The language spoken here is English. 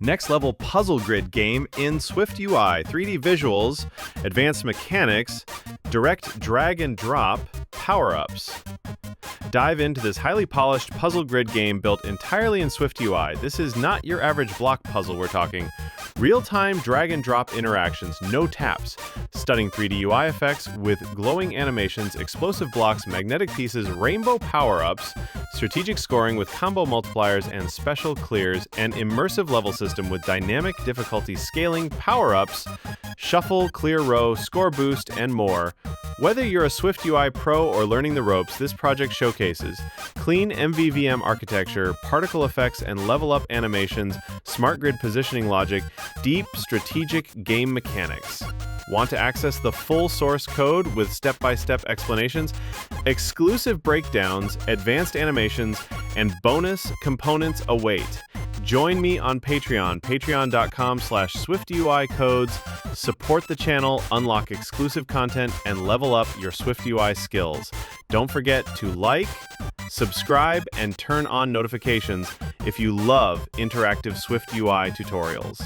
Next-level puzzle grid game in SwiftUI, 3D visuals, advanced mechanics, direct drag and drop, power-ups. Dive into this highly polished puzzle grid game built entirely in SwiftUI. This is not your average block puzzle, we're talking. Real-time drag-and-drop interactions, no taps. Stunning 3D UI effects with glowing animations, explosive blocks, magnetic pieces, rainbow power-ups, strategic scoring with combo multipliers and special clears, and immersive level system with dynamic difficulty scaling, power-ups, shuffle, clear row, score boost, and more. Whether you're a SwiftUI pro or learning the ropes, this project showcases clean MVVM architecture, particle effects and level-up animations, smart grid positioning logic, deep strategic game mechanics. Want to access the full source code with step-by-step explanations, exclusive breakdowns, advanced animations, and bonus components await? Join me on Patreon, patreon.com/SwiftUICodes. Support the channel, unlock exclusive content, and level up your SwiftUI skills. Don't forget to like, subscribe, and turn on notifications if you love interactive SwiftUI tutorials.